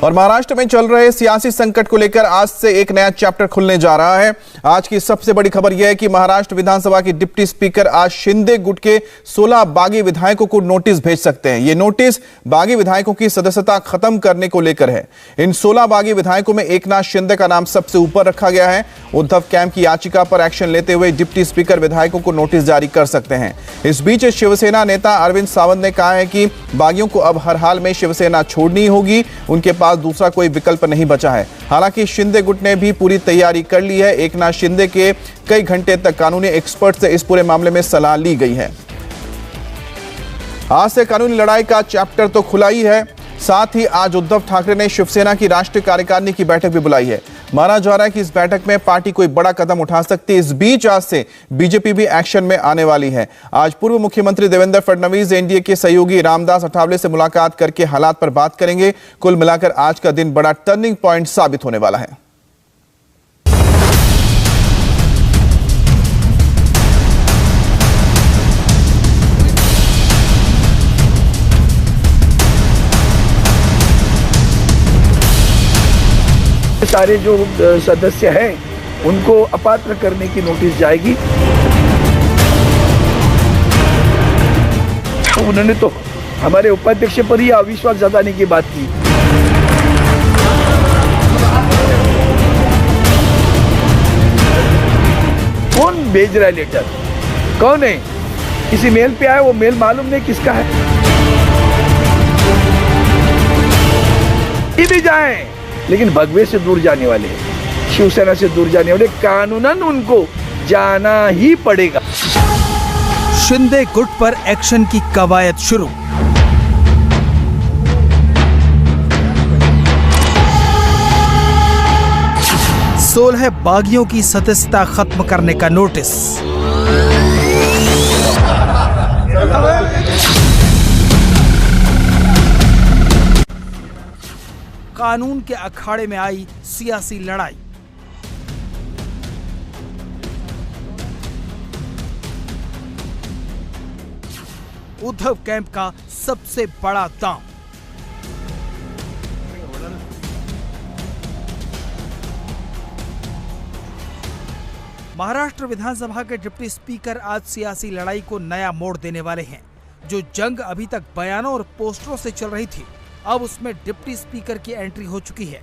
और महाराष्ट्र में चल रहे सियासी संकट को लेकर आज से एक नया चैप्टर खुलने जा रहा है। आज की सबसे बड़ी खबर यह है कि महाराष्ट्र विधानसभा की डिप्टी स्पीकर आज शिंदे गुट के 16 बागी विधायकों को नोटिस भेज सकते हैं। ये नोटिस बागी विधायकों की सदस्यता खत्म करने को लेकर है। इन 16 बागी विधायकों में एकनाथ शिंदे का नाम सबसे ऊपर रखा गया है। उद्धव कैंप की याचिका पर एक्शन लेते हुए डिप्टी स्पीकर विधायकों को नोटिस जारी कर सकते हैं। इस बीच शिवसेना नेता अरविंद सावंत ने कहा है कि बागियों को अब हर हाल में शिवसेना छोड़नी होगी, उनके पास दूसरा कोई विकल्प नहीं बचा है। हालांकि शिंदे गुट ने भी पूरी तैयारी कर ली है। एकनाथ शिंदे के कई घंटे तक कानूनी एक्सपर्ट से इस पूरे मामले में सलाह ली गई है। आज से कानूनी लड़ाई का चैप्टर तो खुला ही है, साथ ही आज उद्धव ठाकरे ने शिवसेना की राष्ट्रीय कार्यकारिणी की बैठक भी बुलाई है। माना जा रहा है कि इस बैठक में पार्टी कोई बड़ा कदम उठा सकती है। इस बीच आज से बीजेपी भी एक्शन में आने वाली है। आज पूर्व मुख्यमंत्री देवेंद्र फडणवीस एनडीए के सहयोगी रामदास अठावले से मुलाकात करके हालात पर बात करेंगे। कुल मिलाकर आज का दिन बड़ा टर्निंग पॉइंट साबित होने वाला है। सारे जो सदस्य हैं उनको अपात्र करने की नोटिस जाएगी। उन्होंने तो हमारे उपाध्यक्ष पर ही अविश्वास जताने की बात की। कौन भेज रहा है लेटर, कौन है? किसी मेल पे आया, वो मेल मालूम नहीं किसका है। ये भी जाए लेकिन भगवे से दूर जाने वाले हैं, शिवसेना से दूर जाने वाले, कानूनन उनको जाना ही पड़ेगा। शिंदे गुट पर एक्शन की कवायद शुरू। सोलह बागियों की सदस्यता खत्म करने का नोटिस। कानून के अखाड़े में आई सियासी लड़ाई। उद्धव कैंप का सबसे बड़ा दांव। महाराष्ट्र विधानसभा के डिप्टी स्पीकर आज सियासी लड़ाई को नया मोड़ देने वाले हैं। जो जंग अभी तक बयानों और पोस्टरों से चल रही थी, अब उसमें डिप्टी स्पीकर की एंट्री हो चुकी है।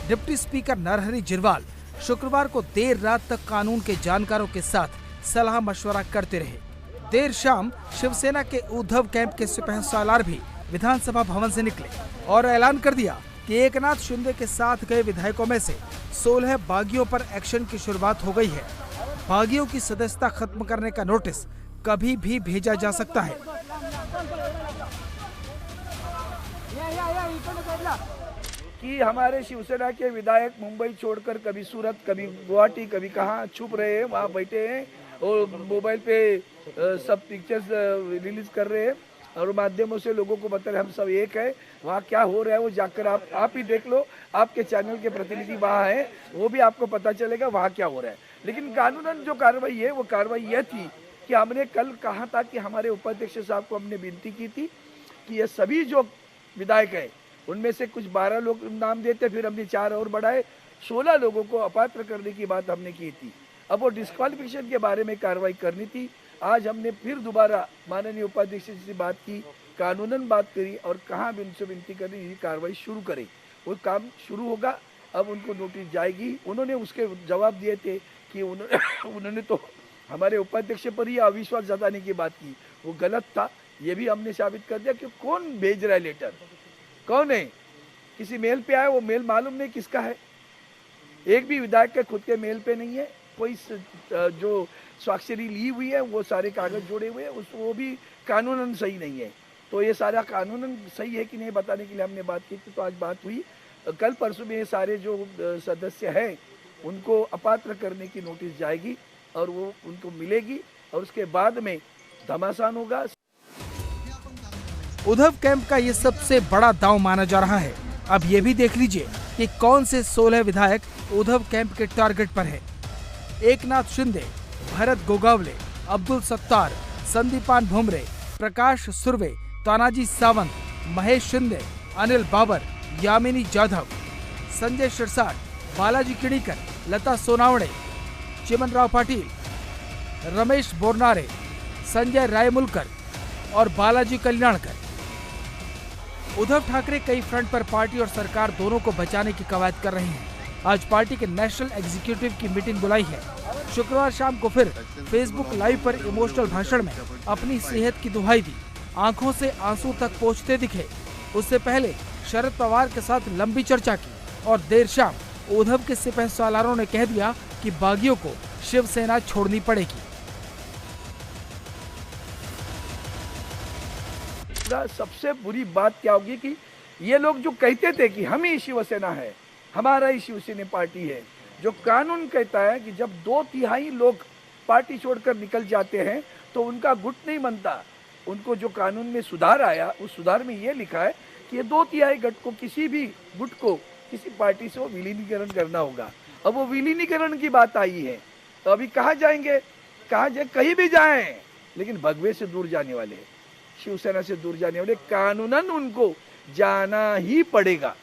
डिप्टी स्पीकर नरहरि जिरवाल शुक्रवार को देर रात तक कानून के जानकारों के साथ सलाह मशवरा करते रहे। देर शाम शिवसेना के उद्धव कैंप के सिपहसालार भी विधानसभा भवन से निकले और ऐलान कर दिया कि एकनाथ शिंदे के साथ गए विधायकों में से 16 बागियों पर एक्शन की शुरुआत हो गई है। बागियों की सदस्यता खत्म करने का नोटिस कभी भी भेजा जा सकता है। कि हमारे शिवसेना के विधायक मुंबई छोड़कर कभी सूरत, कभी गुवाहाटी, कभी कहाँ छुप रहे हैं, वहाँ बैठे हैं और मोबाइल पे सब पिक्चर्स रिलीज कर रहे हैं और माध्यमों से लोगों को बता रहे हम सब एक है। वहाँ क्या हो रहा है वो जाकर आप ही देख लो। आपके चैनल के प्रतिनिधि वहाँ हैं, वो भी आपको पता चलेगा वहाँ क्या हो रहा है। लेकिन कानूनन जो कार्रवाई है वो कार्रवाई यह थी कि हमने कल कहा था कि हमारे उपाध्यक्ष साहब को हमने विनती की थी कि ये सभी जो विधायक है उनमें से कुछ 12 लोग नाम देते, फिर हमने 4 और बढ़ाए, 16 लोगों को अपात्र करने की बात हमने की थी। अब वो डिस्क्वालिफिकेशन के बारे में कार्रवाई करनी थी। आज हमने फिर दोबारा माननीय उपाध्यक्ष से बात की, कानूनन बात करी और कहाँ भी उनसे विनती करी ये कार्रवाई शुरू करें। वो काम शुरू होगा, अब उनको नोटिस जाएगी। उन्होंने उसके जवाब दिए थे कि उन्होंने तो हमारे उपाध्यक्ष पर ही अविश्वास जताने की बात की, वो गलत था। ये भी हमने साबित कर दिया कि कौन भेज रहा है लेटर, कौन है? किसी मेल पे आया, वो मेल मालूम नहीं किसका है। एक भी विधायक के खुद के मेल पे नहीं है, कोई जो स्वाक्षरी ली हुई है वो सारे कागज जोड़े हुए हैं, वो भी कानूनन सही नहीं है। तो ये सारा कानूनन सही है कि नहीं बताने के लिए हमने बात की थी। तो आज बात हुई, कल परसों में ये सारे जो सदस्य हैं उनको अपात्र करने की नोटिस जाएगी और वो उनको मिलेगी और उसके बाद में घमासान होगा। उद्धव कैंप का ये सबसे बड़ा दांव माना जा रहा है। अब ये भी देख लीजिए कि कौन से 16 विधायक उद्धव कैंप के टारगेट पर है। एकनाथ शिंदे, भरत गोगावले, अब्दुल सत्तार, संदीपान भुमरे, प्रकाश सुर्वे, तानाजी सावंत, महेश शिंदे, अनिल बाबर, यामिनी जाधव, संजय शिरसाट, बालाजी किणीकर, लता सोनावणे, चिमनराव पाटिल, रमेश बोरनारे, संजय रायमुलकर और बालाजी कल्याणकर। उद्धव ठाकरे कई फ्रंट पर पार्टी और सरकार दोनों को बचाने की कवायद कर रहे हैं। आज पार्टी के नेशनल एग्जीक्यूटिव की मीटिंग बुलाई है। शुक्रवार शाम को फिर फेसबुक लाइव पर इमोशनल भाषण में अपनी सेहत की दुहाई दी, आंखों से आंसू तक पोंछते दिखे। उससे पहले शरद पवार के साथ लंबी चर्चा की और देर शाम उद्धव के सिपहसालारों ने कह दिया कि बागियों को शिवसेना छोड़नी पड़ेगी। सबसे बुरी बात क्या होगी कि ये लोग जो कहते थे कि हम ही शिवसेना है, हमारा ही शिवसेना पार्टी है, जो कानून कहता है कि जब 2/3 लोग पार्टी छोड़कर निकल जाते हैं तो उनका गुट नहीं बनता। उनको जो कानून में सुधार आया, उस सुधार में ये लिखा है कि ये 2/3 गट को, किसी भी गुट को किसी पार्टी से वो विलीनीकरण करना होगा। अब वो विलीनीकरण की बात आई है तो अभी कहाँ जाएंगे, कहीं भी जाएं, लेकिन भगवे से दूर जाने वाले, शिवसेना से दूर जाने वाले कानूनन उनको जाना ही पड़ेगा।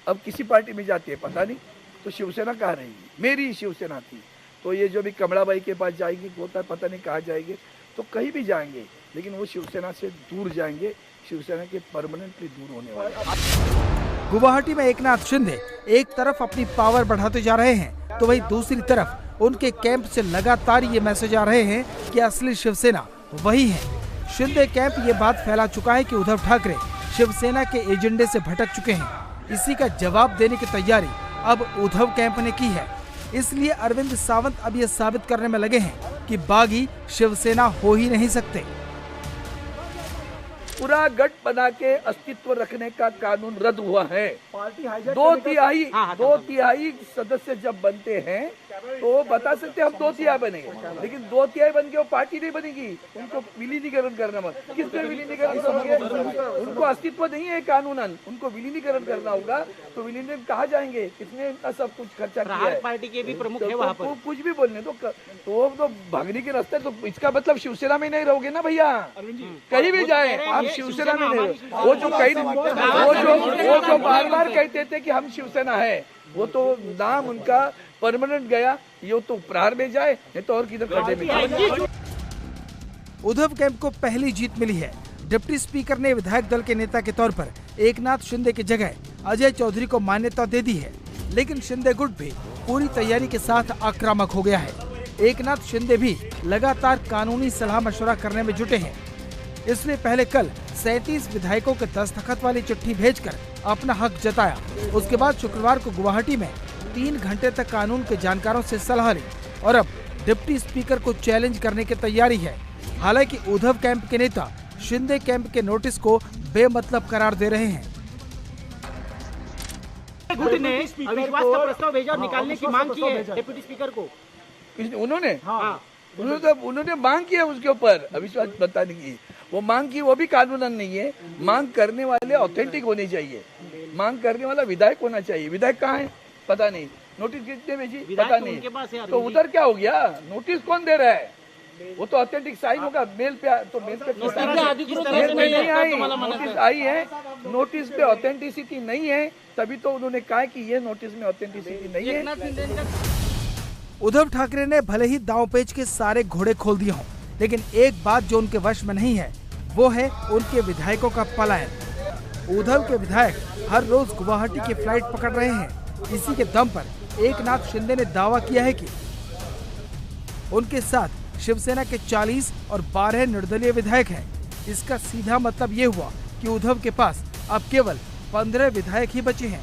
अब किसी पार्टी में जाते हैं पता नहीं, तो शिवसेना कहाँ रहेगी? मेरी शिवसेना थी, तो ये जो भी कमलाबाई के पास जाएगी होता है, पता नहीं कहाँ जाएंगे, तो कहीं भी जाएंगे, लेकिन वो शिवसेना से दूर जाएंगे, शिवसेना के परमानेंटली दूर होने वाले। गुवाहाटी में एकनाथ शिंदे एक तरफ अपनी पावर बढ़ाते जा रहे हैं, तो वहीं दूसरी तरफ उनके कैंप से लगातार ये मैसेज आ रहे हैं कि असली शिवसेना वही है। शिंदे कैंप ये बात फैला चुका है कि उद्धव ठाकरे शिवसेना के एजेंडे से भटक चुके हैं। इसी का जवाब देने की तैयारी अब उद्धव कैंप ने की है। इसलिए अरविंद सावंत अब ये साबित करने में लगे हैं कि बागी शिवसेना हो ही नहीं सकते। पूरा गठ बना के अस्तित्व रखने का कानून रद्द हुआ है। 2/3 सदस्य जब बनते हैं तो बता सकते हम 2/3 बनेंगे, लेकिन 2/3 बन के वो पार्टी नहीं बनेगी। उनको विलीनीकरण करना मत, किस पे विलीनीकरण करोगे? उनको अस्तित्व नहीं है कानूनन, उनको विलीनीकरण करना होगा। तो विलीनीकरण कहाँ जाएंगे? किसने इतना सब कुछ खर्चा किया है? पार्टी के भी प्रमुख है वहाँ पर। कुछ भी बोलने तो भागने के रास्ते, तो इसका मतलब शिवसेना में नहीं रहोगे ना भैया, कहीं भी जाए आप शिवसेना में नहीं। वो जो बार कहते थे कि हम शिवसेना है, वो तो नाम उनका परमानेंट गया, ये तो प्रहार में जाए, नहीं तो और किधर खड्डे में जाए। उद्धव कैंप को पहली जीत मिली है। डिप्टी स्पीकर ने विधायक दल के नेता के तौर पर एकनाथ शिंदे की जगह अजय चौधरी को मान्यता दे दी है, लेकिन शिंदे गुट भी पूरी तैयारी के साथ आक्रामक हो गया है। एकनाथ शिंदे भी लगातार कानूनी सलाह मशवरा करने में जुटे हैं। इसलिए पहले कल 37 विधायकों के दस्तखत वाली चिट्ठी भेजकर अपना हक जताया। उसके बाद शुक्रवार को गुवाहाटी में 3 घंटे तक कानून के जानकारों से सलाह ली और अब डिप्टी स्पीकर को चैलेंज करने की तैयारी है। हालांकि उद्धव कैंप के नेता शिंदे कैंप के नोटिस को बेमतलब करार दे रहे हैं। गुट ने अविश्वास का प्रस्ताव भेजा और निकालने की मांग की है डिप्टी स्पीकर को। उन्होंने मांग की है उसके ऊपर अविश्वास बताने की। वो मांग की, वो भी कानूनन नहीं है। मांग करने वाले ऑथेंटिक होने चाहिए, मांग करने वाला विधायक होना चाहिए। विधायक कहाँ है पता नहीं, नोटिस कितने भेजी पता नहीं, तो उधर क्या हो गया? नोटिस कौन दे रहा है? वो तो ऑथेंटिक साइन होगा मेल पे, तो मेल पे नहीं आई, नोटिस आई है, नोटिस पे ऑथेंटिसिटी नहीं है, तभी तो उन्होंने कहा कि ये नोटिस में ऑथेंटिसिटी नहीं है। उद्धव ठाकरे ने भले ही दांव पेच के सारे घोड़े खोल दिए हों, लेकिन एक बात जो उनके वश में नहीं है वो है उनके विधायकों का पलायन। उद्धव के विधायक हर रोज गुवाहाटी की फ्लाइट पकड़ रहे हैं। इसी के दम पर एकनाथ शिंदे ने दावा किया है कि उनके साथ शिवसेना के 40 और 12 निर्दलीय विधायक हैं। इसका सीधा मतलब ये हुआ कि उद्धव के पास अब केवल 15 विधायक ही बचे हैं।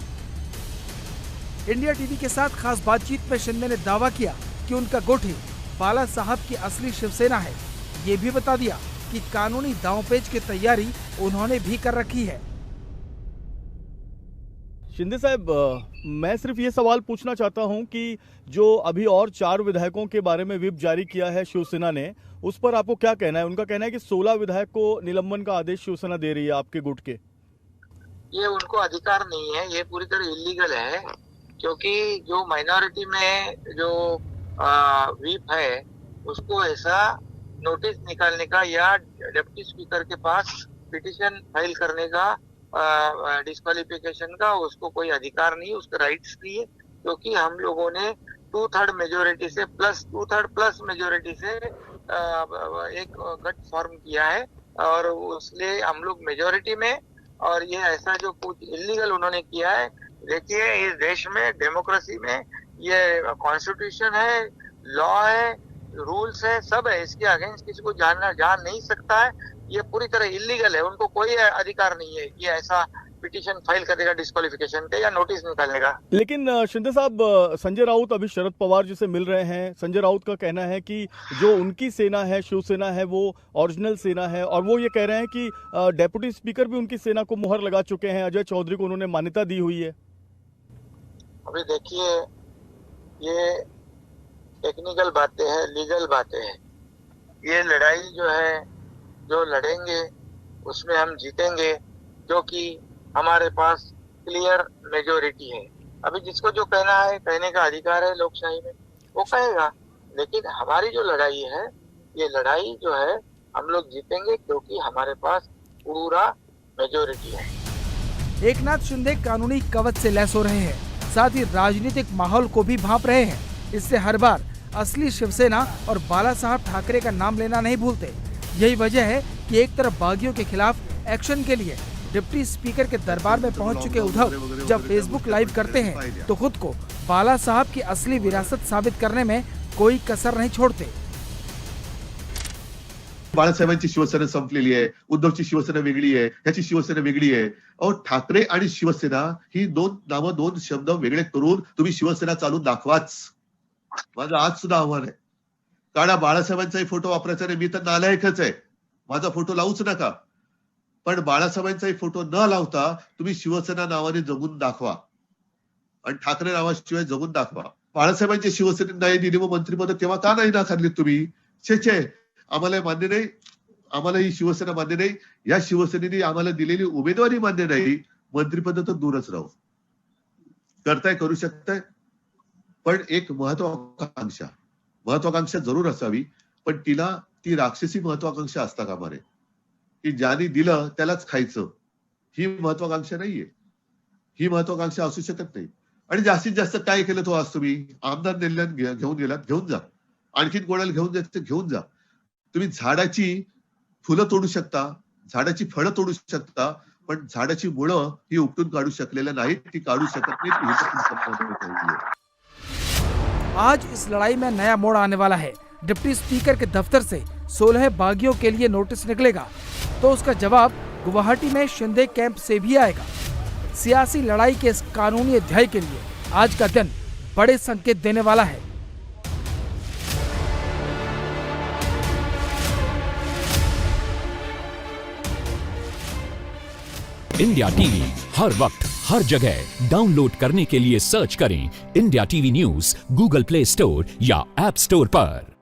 इंडिया टीवी के साथ खास बातचीत में शिंदे ने दावा किया कि उनका गुट ही बाला साहब की असली शिवसेना है। ये भी बता दिया कि कानूनी दांवपेच की तैयारी उन्होंने भी कर रखी है। शिंदे साहब, मैं सिर्फ ये सवाल पूछना चाहता हूं कि जो अभी और 4 विधायकों के बारे में व्हिप जारी किया है शिवसेना ने, उस पर आपको क्या कहना है? उनका कहना है कि 16 विधायक को निलंबन का आदेश शिवसेना दे रही है आपके गुट के। ये उनको अधिकार नहीं है, ये पूरी तरह इलीगल है, क्योंकि जो माइनॉरिटी में जो व्हिप है उसको ऐसा नोटिस निकालने का या डिप्टी स्पीकर के पास पिटीशन फाइल करने का डिस्क्वालिफिकेशन का उसको कोई अधिकार नहीं, उसका राइट्स नहीं है, क्योंकि हम लोगों ने 2/3 मेजोरिटी से प्लस 2/3 प्लस मेजोरिटी से एक गट फॉर्म किया है और उसलिए हम लोग मेजोरिटी में। और ये ऐसा जो कुछ इलीगल उन्होंने किया है, देखिए इस देश में डेमोक्रेसी में ये कॉन्स्टिट्यूशन है, लॉ है, रूल्स है, सब है, इसके अगेंस्ट किसी को जान नहीं सकता है। ये पूरी तरह इलीगल है, उनको कोई अधिकार नहीं है ये ऐसा पिटीशन फाइल करेगा डिस्क्वालिफिकेशन का या नोटिस निकालने का। लेकिन शिंदे साहब, संजय राउत अभी शरद पवार जी से मिल रहे हैं। संजय राउत का कहना है कि जो उनकी सेना है, शिवसेना है, वो ओरिजिनल सेना है और वो ये कह रहे हैं कि डेप्यूटी स्पीकर भी उनकी सेना को मुहर लगा चुके हैं। अजय चौधरी को उन्होंने मान्यता दी हुई है। अभी देखिए, ये टेक्निकल बातें हैं, लीगल बातें हैं। ये लड़ाई जो है, जो लड़ेंगे उसमें हम जीतेंगे, क्योंकि हमारे पास क्लियर मेजोरिटी है। अभी जिसको जो कहना है, कहने का अधिकार है लोकशाही में, वो कहेगा। लेकिन हमारी जो लड़ाई है, ये लड़ाई जो है हम लोग जीतेंगे, क्योंकि हमारे पास पूरा मेजोरिटी है। एकनाथ शिंदे कानूनी कवच से लैस हो रहे हैं, साथ ही राजनीतिक माहौल को भी भांप रहे हैं। इससे हर बार असली शिवसेना और बाला साहब ठाकरे का नाम लेना नहीं भूलते। यही वजह है कि एक तरफ बागियों के खिलाफ एक्शन के लिए डिप्टी स्पीकर के दरबार में पहुंच चुके उद्धव जब फेसबुक लाइव करते हैं तो खुद को बाला साहब की असली विरासत साबित करने में कोई कसर नहीं छोड़ते। बाळासाहेबांची शिवसेना संपलेली आहे, उद्धवची शिवसेना वेगळी आहे, ह्याची शिवसेना वेगळी आहे। और ठाकरे आणि शिवसेना ही दोन नामं, दोन शब्द वेगळे करून तुम्ही शिवसेना चालून दाखवाच, माझं आज सुद्धा आव्हान आहे। काढा बाळासाहेबांचाही फोटो वापरायचा नाही, मी तर नालायकच आहे, माझा फोटो लावूच नका। पण बाळासाहेबांचाही फोटो न लावता तुम्ही शिवसेना नावाने जगून दाखवा आणि ठाकरे नावाशिवाय जगून दाखवा। बाळासाहेबांची शिवसेनेत नाही दिली मग मंत्रिपद तेव्हा का नाही नाकारली तुम्ही? छे, आम्हाला मान्य नाही, आम्हाला ही शिवसेना मान्य नाही, या शिवसेनेने आम्हाला दिलेली उमेदवारी मान्य नाही, मंत्रिपद तर दूरच राहू। करताय, करू शकताय, पण एक महत्वाकांक्षा जरूर असावी, पण तिला ती राक्षसी महत्वाकांक्षा असता कामा नये की ज्याने दिलं त्यालाच खायचं। ही महत्वाकांक्षा नाहीये, ही महत्वाकांक्षा असू शकत नाही। आणि जास्तीत जास्त काय केलं तो आज तुम्ही? आमदार नेल्यान घेऊन गेलात, घेऊन जा, आणखीन कोणाला घेऊन जायचं घेऊन जा। तुम्ही झाडाची फुलं तोडू शकता, झाडाची फळं तोडू शकता, पण झाडाची मुळं ही उपटून काढू शकलेल्या नाहीत, ती काढू शकत नाहीत। आज इस लड़ाई में नया मोड़ आने वाला है। डिप्टी स्पीकर के दफ्तर से 16 बागियों के लिए नोटिस निकलेगा तो उसका जवाब गुवाहाटी में शिंदे कैंप से भी आएगा। सियासी लड़ाई के इस कानूनी अध्याय के लिए आज का दिन बड़े संकेत देने वाला है। इंडिया टीवी हर वक्त हर जगह डाउनलोड करने के लिए सर्च करें India TV news Google play store या ऐप स्टोर पर।